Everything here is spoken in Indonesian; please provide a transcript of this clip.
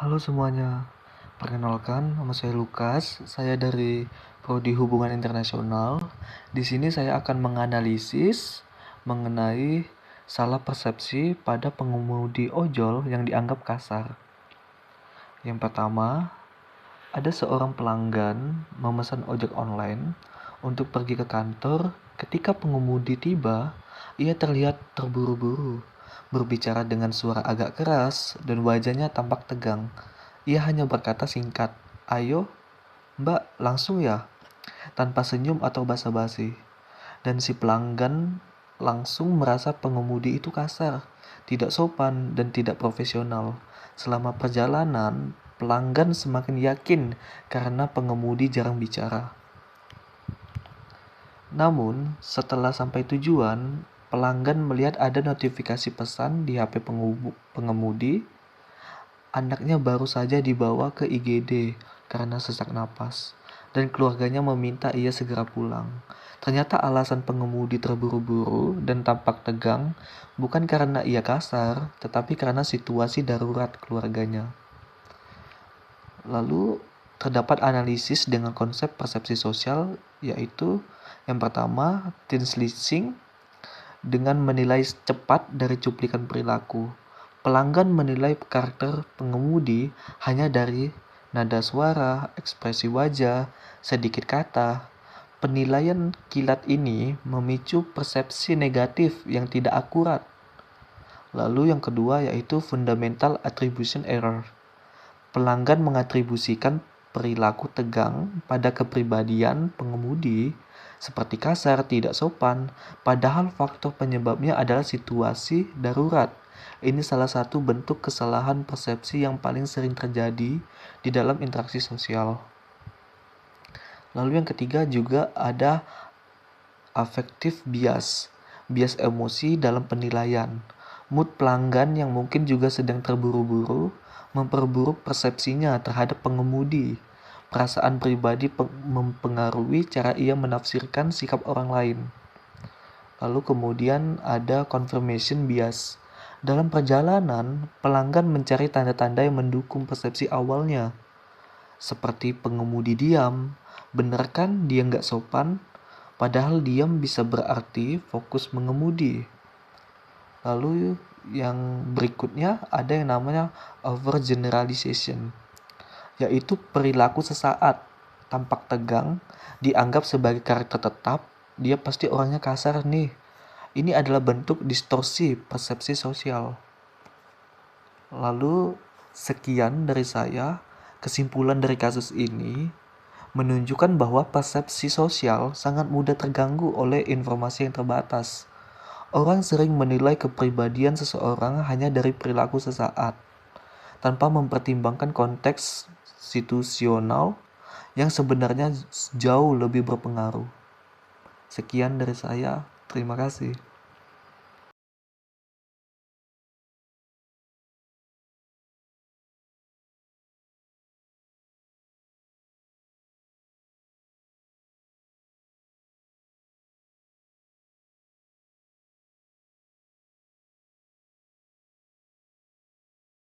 Halo semuanya, perkenalkan nama saya Lukas. Saya dari Prodi Hubungan Internasional. Di sini saya akan menganalisis mengenai salah persepsi pada pengemudi ojol yang dianggap kasar. Yang pertama, ada seorang pelanggan memesan ojek online untuk pergi ke kantor. Ketika pengemudi tiba, ia terlihat terburu-buru, berbicara dengan suara agak keras dan wajahnya tampak tegang. Ia hanya berkata singkat, "Ayo, Mbak, langsung ya," tanpa senyum atau basa-basi. Dan si pelanggan langsung merasa pengemudi itu kasar, tidak sopan, dan tidak profesional. Selama perjalanan, pelanggan semakin yakin karena pengemudi jarang bicara. Namun, setelah sampai tujuan, pelanggan melihat ada notifikasi pesan di HP pengemudi. Anaknya baru saja dibawa ke IGD karena sesak napas, dan keluarganya meminta ia segera pulang. Ternyata alasan pengemudi terburu-buru dan tampak tegang bukan karena ia kasar, tetapi karena situasi darurat keluarganya. Lalu, terdapat analisis dengan konsep persepsi sosial, yaitu yang pertama, teen slicing, dengan menilai cepat dari cuplikan perilaku. Pelanggan menilai karakter pengemudi hanya dari nada suara, ekspresi wajah, sedikit kata. Penilaian kilat ini memicu persepsi negatif yang tidak akurat. Lalu yang kedua yaitu fundamental attribution error. Pelanggan mengatribusikan perilaku tegang pada kepribadian pengemudi seperti kasar, tidak sopan, padahal faktor penyebabnya adalah situasi darurat. Ini salah satu bentuk kesalahan persepsi yang paling sering terjadi di dalam interaksi sosial. Lalu yang ketiga juga ada affective bias, bias emosi dalam penilaian. Mood pelanggan yang mungkin juga sedang terburu-buru memperburuk persepsinya terhadap pengemudi. Perasaan pribadi mempengaruhi cara ia menafsirkan sikap orang lain. Lalu kemudian ada confirmation bias. Dalam perjalanan, pelanggan mencari tanda-tanda yang mendukung persepsi awalnya. Seperti pengemudi diam, bener kan dia nggak sopan? Padahal diam bisa berarti fokus mengemudi. Lalu yang berikutnya ada yang namanya overgeneralization, yaitu perilaku sesaat, tampak tegang, dianggap sebagai karakter tetap, dia pasti orangnya kasar nih. Ini adalah bentuk distorsi persepsi sosial. Lalu sekian dari saya, kesimpulan dari kasus ini menunjukkan bahwa persepsi sosial sangat mudah terganggu oleh informasi yang terbatas. Orang sering menilai kepribadian seseorang hanya dari perilaku sesaat, tanpa mempertimbangkan konteks situasional yang sebenarnya jauh lebih berpengaruh. Sekian dari saya, terima kasih.